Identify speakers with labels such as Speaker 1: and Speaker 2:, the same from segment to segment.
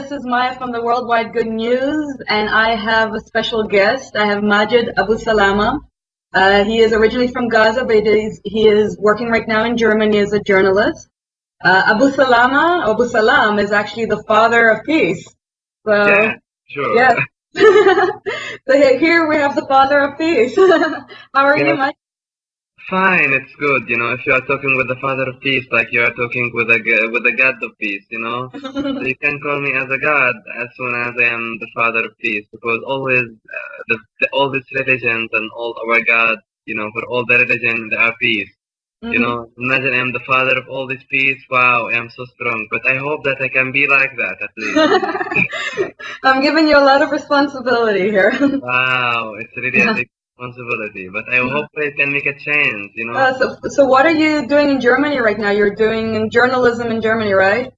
Speaker 1: This is Maya from the Worldwide Good News, and I have a special guest. I have Majed Abusalama. He is originally from Gaza, but he is working right now in Germany as a journalist. Abu Salam is actually the father of peace. So,
Speaker 2: yeah, sure.
Speaker 1: Yeah. So here we have the father of peace. How are you, Majed?
Speaker 2: Fine, it's good. If you are talking with the father of peace, like you are talking with a god of peace, So you can call me as a god as soon as I am the father of peace, because always all these religions and all our gods, for all the religion they are peace. Imagine I'm the father of all this peace. Wow, I'm so strong. But I hope that I can be like that at least.
Speaker 1: I'm giving you a lot of responsibility here.
Speaker 2: Wow, it's really a big responsibility. But I hope I can make a change,
Speaker 1: So what are you doing in Germany right now? You're doing journalism in Germany, right?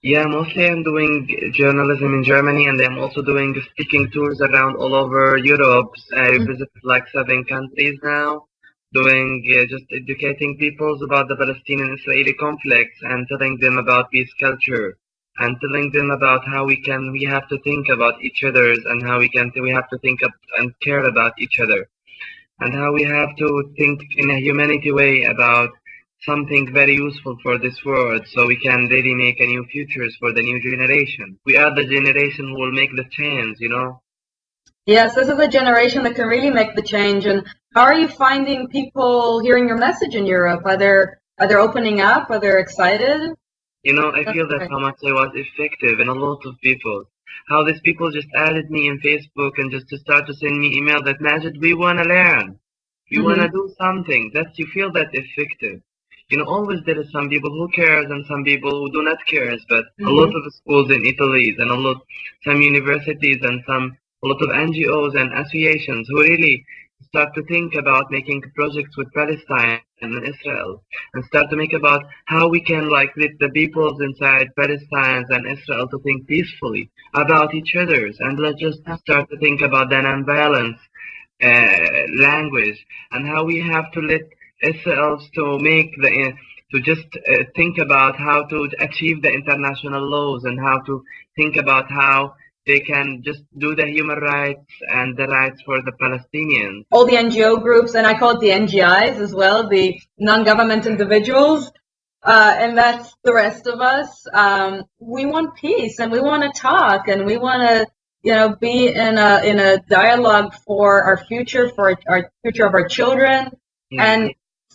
Speaker 2: Yeah, mostly I'm doing journalism in Germany, and I'm also doing speaking tours around all over Europe. I visited like 7 countries now, doing just educating people about the Palestinian-Israeli conflict and telling them about peace culture and telling them about how we have to think about each other and how we have to think and care about each other and how we have to think in a humanity way about something very useful for this world so we can really make a new futures for the new generation. We are the generation who will make the change,
Speaker 1: Yes, this is a generation that can really make the change. And how are you finding people hearing your message in Europe? Are they opening up? Are they excited?
Speaker 2: I feel that how much I was effective in a lot of people. How these people just added me in Facebook and just to start to send me email that Majed, we want to learn. We want to do something. That you feel that effective. Always there is some people who cares and some people who do not cares, but a lot of schools in Italy and some universities and a lot of NGOs and associations who really start to think about making projects with Palestine and Israel and start to make about how we can let the peoples inside Palestine and Israel to think peacefully about each other's, and let's just start to think about the nonviolence language and how we have to let Israel to make think about how to achieve the international laws and how to think about how they can just do the human rights and the rights for the Palestinians.
Speaker 1: All the NGO groups, and I call it the NGIs as well, the non-government individuals, and that's the rest of us. We want peace, and we want to talk, and we want to, be in a dialogue for our future, for our future of our children, and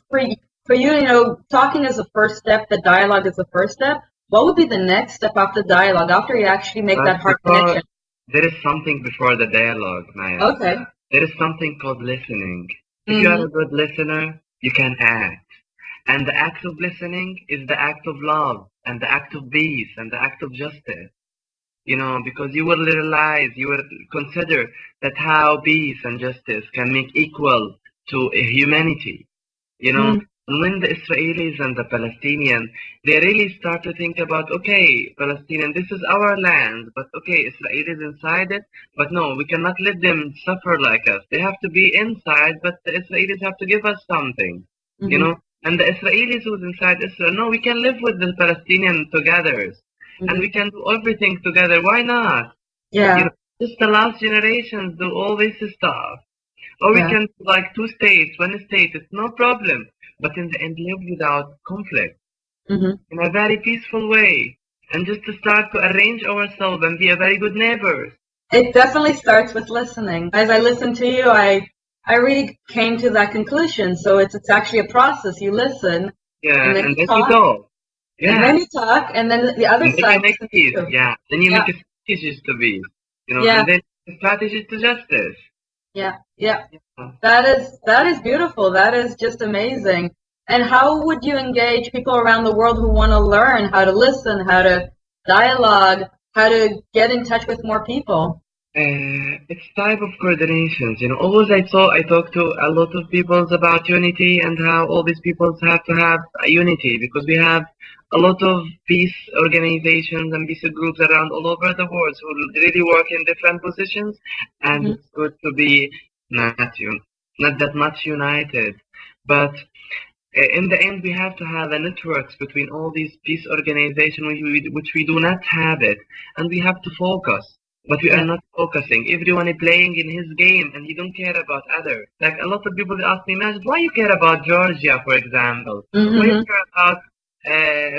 Speaker 1: for you, talking is the first step. The dialogue is the first step. What would be the next step after dialogue, after you actually make that heart connection?
Speaker 2: There is something before the dialogue, Maya.
Speaker 1: Okay.
Speaker 2: There is something called listening. If you are a good listener, you can act. And the act of listening is the act of love and the act of peace and the act of justice. Because you will realize, you will consider that how peace and justice can make equal to humanity. When the Israelis and the Palestinians, they really start to think about, okay, Palestinian, this is our land, but okay, Israelis inside it, but no, we cannot let them suffer like us. They have to be inside, but the Israelis have to give us something, and the Israelis who's inside Israel, no, we can live with the Palestinians together, and we can do everything together. Why not?
Speaker 1: Yeah.
Speaker 2: Just the last generations do all this stuff. Or we can do 2 states, 1 state, it's no problem. But in the end, live without conflict in a very peaceful way, and just to start to arrange ourselves and be a very good neighbors.
Speaker 1: It definitely starts with listening. As I listened to you, I really came to that conclusion. So it's actually a process. You listen,
Speaker 2: and then you talk.
Speaker 1: Yeah. And then you talk, and then the other side.
Speaker 2: You make peace. Yeah. Then you make strategies to peace. And then strategies to justice.
Speaker 1: Yeah. That is beautiful. That is just amazing. And how would you engage people around the world who want to learn how to listen, how to dialogue, how to get in touch with more people?
Speaker 2: It's type of coordinations. Always I talk to a lot of people about unity and how all these peoples have to have a unity, because we have a lot of peace organizations and peace groups around all over the world who really work in different positions, and it's good to be not that much united. But In the end, we have to have a networks between all these peace organizations, which we do not have it, and we have to focus. But we are not focusing. Everyone is playing in his game, and he don't care about others. Like a lot of people ask me, Majed, why you care about Georgia, for example? Why you care about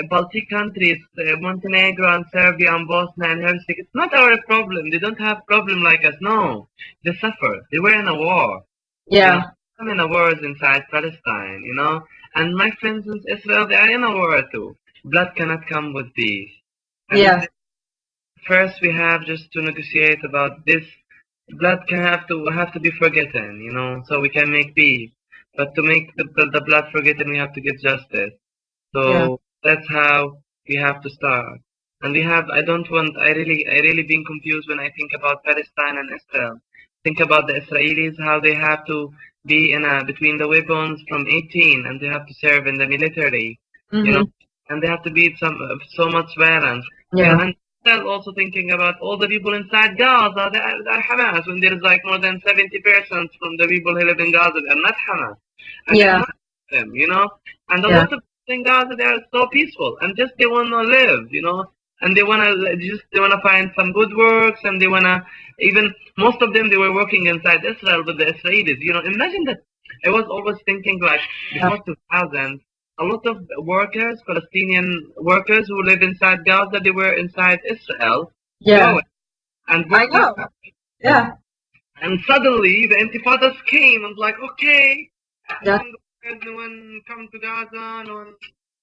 Speaker 2: Baltic countries, Montenegro and Serbia and Bosnia and Herzegovina? It's not our problem. They don't have problem like us. No, they suffer. They were in a war.
Speaker 1: Yeah.
Speaker 2: You know, I'm in a war inside Palestine, you know, and my friends in Israel, they are in a war too. Blood cannot come with peace. And first, we have just to negotiate about this. Blood can have to be forgotten, you know, so we can make peace. But to make the blood forgotten, we have to get justice. So that's how we have to start. And we have. I really been confused when I think about Palestine and Israel. Think about the Israelis, how they have to be between the weapons from 18, and they have to serve in the military, you know, and they have to be so much violence. You know, and still also thinking about all the people inside Gaza, they're Hamas, when there is like more than 70% from the people who live in Gaza, they're not Hamas. And they're not them, you know, and a lot of people in Gaza, they are so peaceful, and just they want to live, you know, and they wanna find some good works, and they wanna even most of them they were working inside Israel with the Israelis. You know, imagine that. I was always thinking like before 2000, a lot of workers, Palestinian workers who live inside Gaza, they were inside Israel.
Speaker 1: Yeah.
Speaker 2: And
Speaker 1: I know. Yeah.
Speaker 2: And suddenly the Intifadas came and like, okay, no one come to Gaza, no one.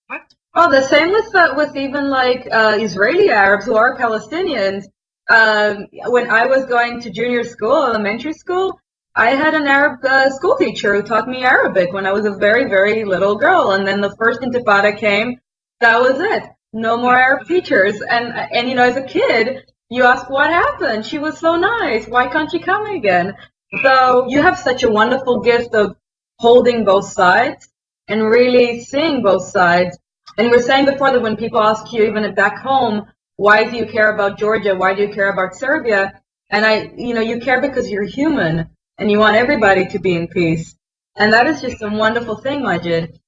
Speaker 2: What?
Speaker 1: Oh, the same with even like Israeli Arabs who are Palestinians. When I was going to junior school, elementary school, I had an Arab school teacher who taught me Arabic when I was a very, very little girl. And then the first Intifada came. That was it. No more Arab teachers. And you know, as a kid, you ask what happened. She was so nice. Why can't she come again? So you have such a wonderful gift of holding both sides and really seeing both sides. And you were saying before that when people ask you, even back home, why do you care about Georgia? Why do you care about Serbia? And you care because you're human and you want everybody to be in peace. And that is just a wonderful thing, Majed.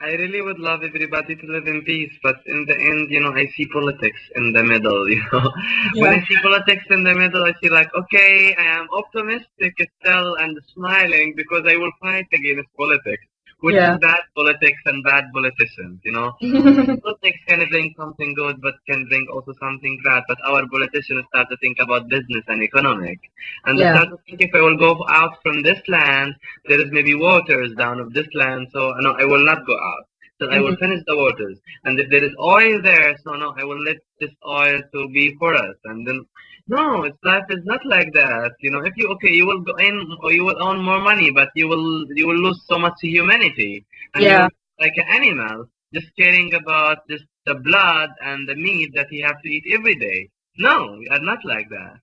Speaker 2: I really would love everybody to live in peace, but in the end, you know, I see politics in the middle, you know. When I see politics in the middle, I see like, okay, I am optimistic still and smiling because I will fight against politics. Which is bad politics and bad politicians, you know. Politics can bring something good, but can bring also something bad. But our politicians start to think about business and economic. And they start to think, if I will go out from this land, there is maybe waters down of this land, so no, I will not go out. So I will finish the waters. And if there is oil there, so no, I will let this oil to be for us. And then, no, life is not like that. You know, if you will go in or you will earn more money, but you will lose so much humanity. And you're like an animal, just caring about just the blood and the meat that you have to eat every day. No, we are not like that.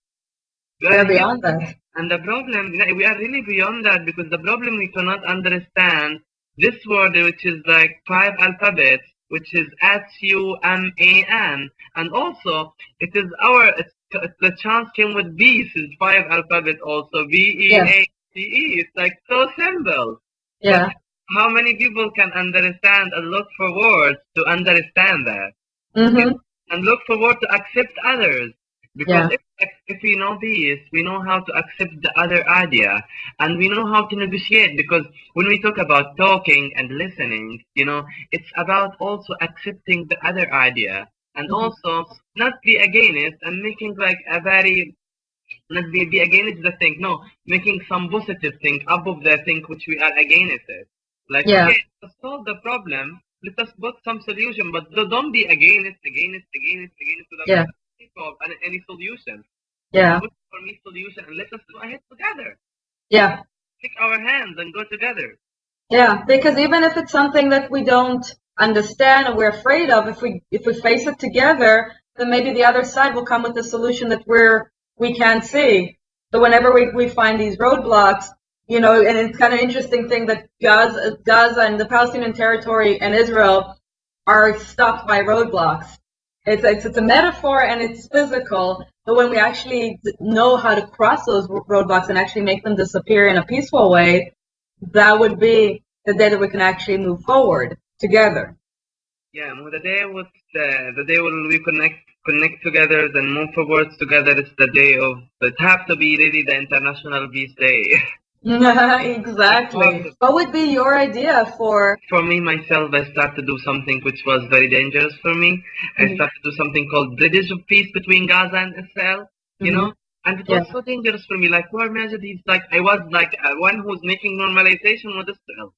Speaker 1: We are beyond that.
Speaker 2: And the problem, we are really beyond that because the problem we cannot understand this word, which is like 5 alphabets, which is SUMAN, and also it is the chance came with B, is 5 alphabet also, BEACE. It's like so simple.
Speaker 1: Yeah.
Speaker 2: But how many people can understand and look for words to understand that? And look for words to accept others. Because if we know peace, we know how to accept the other idea, and we know how to negotiate. Because when we talk about talking and listening, you know, it's about also accepting the other idea, and also not be against and making like a very not be against the thing. No, making some positive thing above the thing which we are against it. Like okay, let's solve the problem. Let us put some solution, but don't be against of any solution. Put for me solution and let us go ahead together. Take our hands and go together.
Speaker 1: Because even if it's something that we don't understand or we're afraid of, if we face it together, then maybe the other side will come with a solution that we can't see. So whenever we find these roadblocks, you know, and it's kind of interesting thing that Gaza and the Palestinian territory and Israel are stopped by roadblocks. It's a metaphor and it's physical, but when we actually know how to cross those roadblocks and actually make them disappear in a peaceful way, that would be the day that we can actually move forward together.
Speaker 2: Yeah, the day when we connect together and move forward together. It's the day of. It has to be really the International Peace Day.
Speaker 1: Exactly. What would be your idea for?
Speaker 2: For me, myself, I started to do something which was very dangerous for me. I started to do something called Bridge of Peace between Gaza and Israel, you know? And it was so dangerous for me. Like, poor Majed, he's like, I was like one who's making normalization with Israel.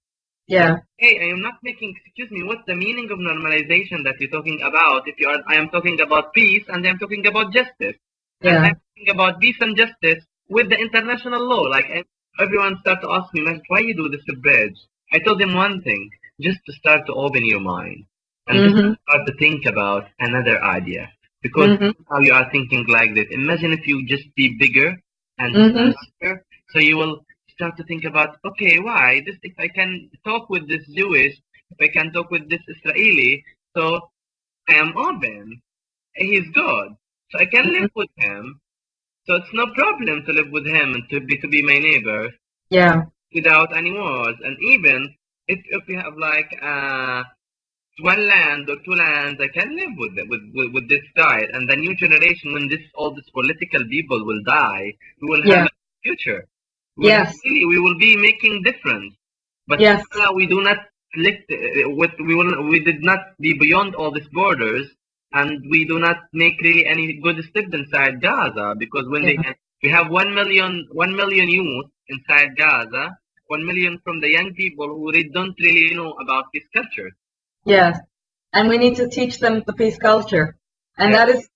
Speaker 1: Yeah.
Speaker 2: Hey, I am not making, excuse me, what's the meaning of normalization that you're talking about? If you are, I am talking about peace and I'm talking about justice. And I'm talking about peace and justice with the international law. Like, everyone started to ask me, man, why you do this bridge? I told them one thing, just to start to open your mind and just to start to think about another idea. Because how you are thinking like this. Imagine if you just be bigger and faster, so you will start to think about, okay, why this? If I can talk with this Jewish, if I can talk with this Israeli, so I am open. He's good, so I can live with him. So it's no problem to live with him and to be my neighbor.
Speaker 1: Yeah.
Speaker 2: Without any wars, and even if we have like one land or two lands, I can live with this guy. And the new generation, when all these political people will die, we will have a future. We will be making difference. But now we do not we did not be beyond all these borders, and we do not make really any good steps inside Gaza, because when we have 1 million youth inside Gaza, 1 million from the young people who don't really know about this culture.
Speaker 1: Yes, and we need to teach them the peace culture, and that is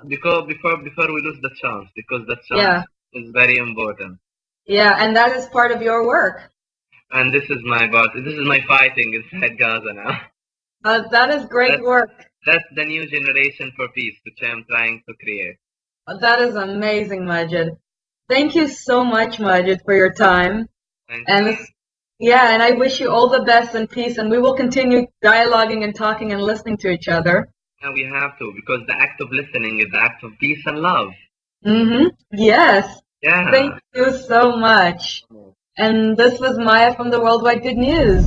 Speaker 2: because before we lose the chance, because the chance is very important.
Speaker 1: Yeah, and that is part of your work.
Speaker 2: And this is my fighting inside Gaza now.
Speaker 1: That is great work.
Speaker 2: That's the new generation for peace, which I'm trying to create.
Speaker 1: That is amazing, Majed. Thank you so much, Majed, for your time.
Speaker 2: Thank you.
Speaker 1: And I wish you all the best and peace, and we will continue dialoguing and talking and listening to each other.
Speaker 2: And we have to, because the act of listening is the act of peace and love.
Speaker 1: Yes.
Speaker 2: Yeah.
Speaker 1: Thank you so much. And this was Maya from the Worldwide Good News.